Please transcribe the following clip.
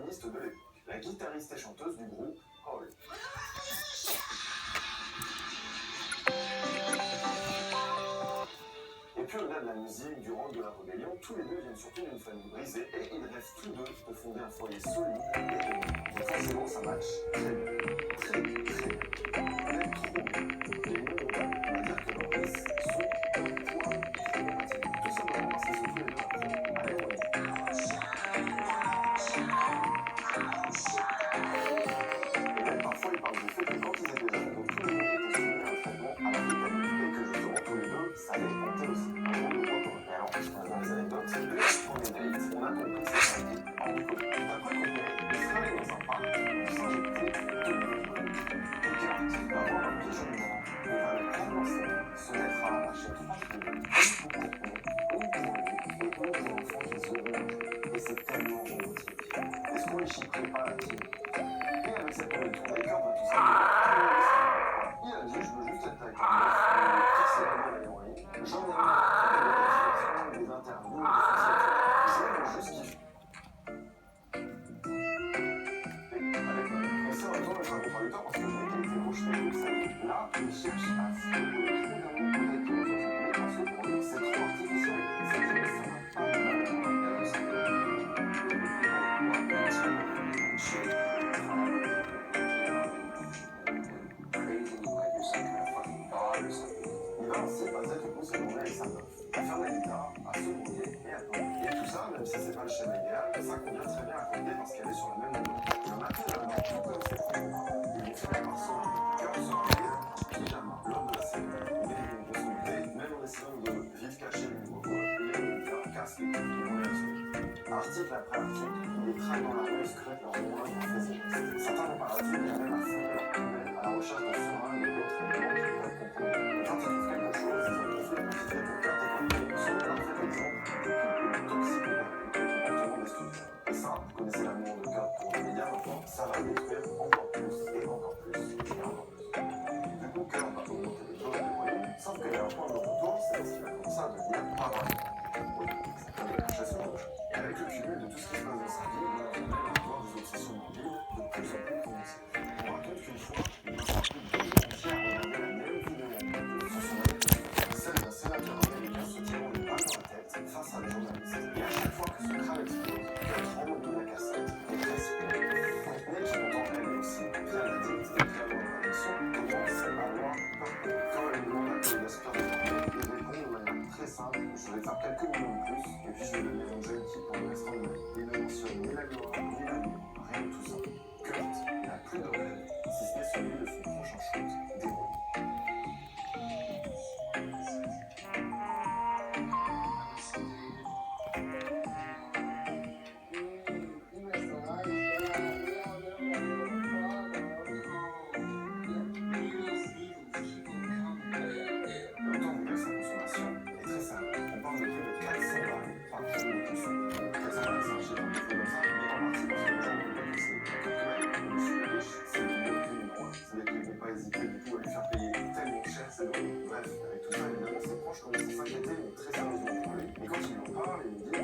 pianiste de l'époque, la guitariste et chanteuse du groupe Hole. Et puis au-delà de la musique, du rock, de la rébellion, tous les deux viennent surtout d'une famille brisée et ils rêvent tous deux de fonder un foyer solide et heureux. Donc forcément ça match très bien. Très bien. Même trop bien. Les mots, on va dire que leurs vices sont un point problématique. Tout simplement parce qu'ils sont tous les deux accros à l'héroïne. Et même parfois ils parlent du fait que quand ils étaient jeunes, donc tous les deux étaient soumis à un traitement à la méthadone et que justement tous les deux, ça les hantait aussi. Et alors, dans les anecdotes, on est naïf, on a compris que c'était un type en école. D'après Courtney, il serait allé dans un parc pour s'injecter de l'héroïne. Et Kurt va voir un pigeon mort et va le commencer, se mettre à arracher 3 cheveux, une pour Courtney, une pour lui et une pour l'enfant qu'ils auront mangé. Et c'est tellement romantique. Est-ce qu'on ne chipperait pas la team? Et avec cette nouvelle tournée, Kurt va tout simplement il a dit, je veux juste être avec un meuf, casser la gueule à l'héroïne. J'en ai marre des interviews, des sociétés. Je veux juste kiffer. Et c'est en même temps le contradicteur parce que le mec a été rejeté toute sa vie. Là, il cherche à se trouver d'amour peut-être aux autres. Mais parce que pour lui, c'est trop artificiel. C'est que ça va pas il va ainsi passer toute sa journée avec sa meuf, à faire la guitare, à se mouiller et à tomber. Et tout ça, même si c'est pas le schéma idéal, ça convient très bien à Courtney parce qu'elle est sur la même longueur. Et on a finalement, tout comme ses propres ils vont finir par se marier. Kurt se marie, pyjama, l'homme de la série. Mais ils vont se muter, même en essayant de vivre caché du nouveau voix, les casse les coups qui vont les assumer. Article après article, les traques dans la rue scrutent leur moindre fait ses gestes. Certains vont par la suite y aller à fond de leur poubelle, à la recherche d'un serein et d'autres éléments qui pourraient comprendre. Et quand ils trouvent quelque chose, ils ont trouvé le petit fait que Kurt et Courtney sont un parfait exemple de couple toxico-perdu, comportement destructeur. Et ça, vous connaissez l'amour de Kurt pour les médias maintenant, ça va détruire encore plus et encore plus et encore plus. Du coup, Kurt va augmenter les doses d'héroïne, sauf qu'il y a un point de retour, c'est parce qu'il va commencer à devenir parano. Oui, ça peut être la chasse aux mouches. Et avec le cumul de tout ce qui se passe dans sa vie, on va avoir des obsessions morbides de plus en plus prononcées. On raconte qu'une fois, il passe plus de 2 jours entiers à regarder la même vidéo en boucle sur son téléphone, celle d'un sénateur américain se tirant une balle dans la tête face à des journalistes. Et à chaque fois que ce crâne explose, Kurt remonte de la cassette et respire. Courtney, qui entend elle aussi, via la dignité de créer dans l'addiction, commence à avoir peur. Quand elle demande à quoi il aspire de Courtney, il répond de manière très simple, je vais faire quelques millions de plus, et puis je vais devenir une jeune fille pour le restant de ma vie. Il ne mentionne ni la gloire, ni l'amour, rien de tout ça. Kurt n'a plus de rêve, si ce n'est celui de son prochain shoot d'héroïne. Autant vous dire que sa consommation est très simple. On parle de plus de 400 balles par jour de consommation. 400 balles, c'est un chiffre un peu comme ça, mais en partie parce que les gens ne veulent pas penser. Courtney, le monsieur riche, c'est le mieux que numéro 1. C'est-à-dire qu'ils ne vont pas hésiter du tout à lui faire payer tellement cher ses drogues. Bref, avec tout ça, évidemment, ses proches commencent à s'inquiéter, mais très sérieusement pour lui. Et quand il en parle, il me dit,